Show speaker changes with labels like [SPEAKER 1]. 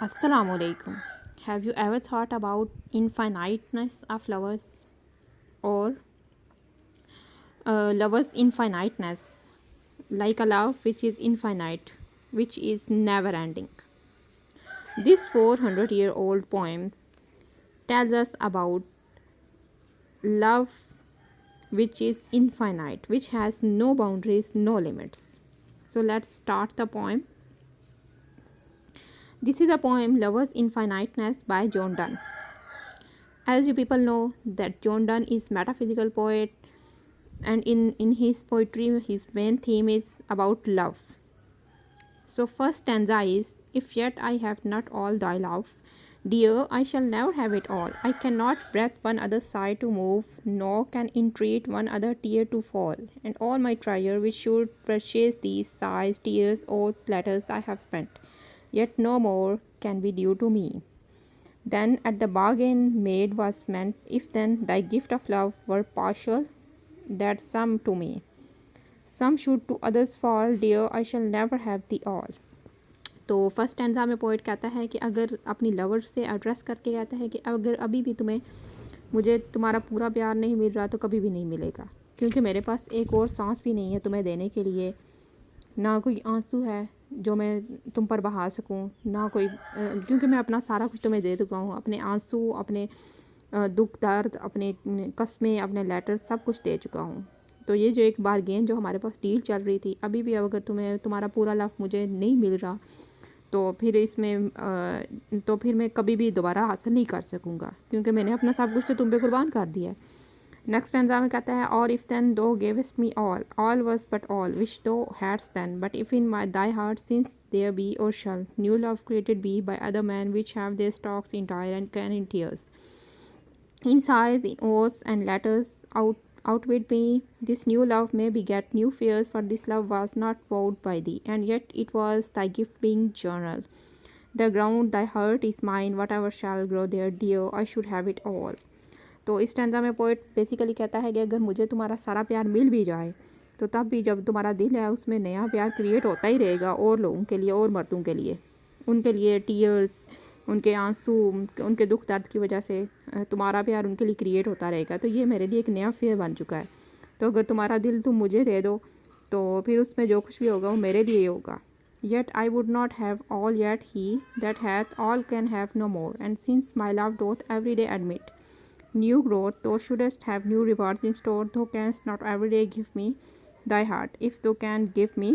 [SPEAKER 1] Assalamu alaikum. Have you ever thought about infiniteness of lovers or lovers' infiniteness, like a love which is infinite, which is never ending? This 400-year-old poem tells us about love which is infinite, which has no boundaries, no limits. So let's start the poem. This is a poem Lover's Infiniteness by John Donne. As you people know that John Donne is metaphysical poet, and in his poetry his main theme is about love. So first stanza is, if yet I have not all thy love, dear, I shall never have it all. I cannot breath one other sigh to move, nor can entreat one other tear to fall. And all my treasure which should purchase these sighs, tears, oaths, letters I have spent, yet no more can be due to me then at the bargain made was meant. If then thy gift of love were partial, that some to me, some should to others fall, dear, I shall never have the all. तो first stanza में poet कहता है कि अगर अपनी lover से address करके कहता है कि अगर अभी भी तुम्हें मुझे तुम्हारा पूरा प्यार नहीं मिल रहा तो कभी भी नहीं मिलेगा, क्योंकि मेरे पास एक और सांस भी नहीं है तुम्हें देने के लिए, ना कोई आंसू है जो मैं तुम पर बहा सकूं, ना कोई क्योंकि मैं अपना सारा कुछ तुम्हें दे चुका हूँ, अपने आंसू, अपने दुख दर्द, अपने कस्में, अपने लेटर सब कुछ दे चुका हूँ। तो ये जो एक बारगेन जो हमारे पास डील चल रही थी, अभी भी अगर तुम्हें तुम्हारा पूरा लव मुझे नहीं मिल रहा तो फिर इसमें तो फिर मैं कभी भी दोबारा हासिल नहीं कर सकूँगा, क्योंकि मैंने अपना सब कुछ तो तुम पे कुर्बान कर दिया है। नेक्स्ट स्टैंजा में कहता है, और if then thou gavest me all was but all which thou hadst then, but if in my thy heart since there be or shall new love created be by other man which have their stocks entire and can in tears in sighs, in oaths and letters outweighed me, this new love may beget new fears, for this love was not vowed by thee, and yet it was thy gift being journal. The ground thy heart is mine, whatever shall grow there, dear, I should have it all. तो इस stanza में poet basically कहता है कि अगर मुझे तुम्हारा सारा प्यार मिल भी जाए तो तब भी जब तुम्हारा दिल है उसमें नया प्यार क्रिएट होता ही रहेगा, और लोगों के लिए, और मर्दों के लिए, उनके लिए टीयर्स, उनके आंसू, उनके दुख दर्द की वजह से तुम्हारा प्यार उनके लिए क्रिएट होता रहेगा। तो ये मेरे लिए एक नया फेयर बन चुका है। तो अगर तुम्हारा दिल तुम मुझे दे दो तो फिर उसमें जो कुछ भी होगा वो मेरे लिए ही होगा। Yet I would not have all, yet he that hath all can have no more. And since my love doth every day admit new growth, thou shouldest have new rewards in store. Thou canst not every day give me thy heart. If thou canst give me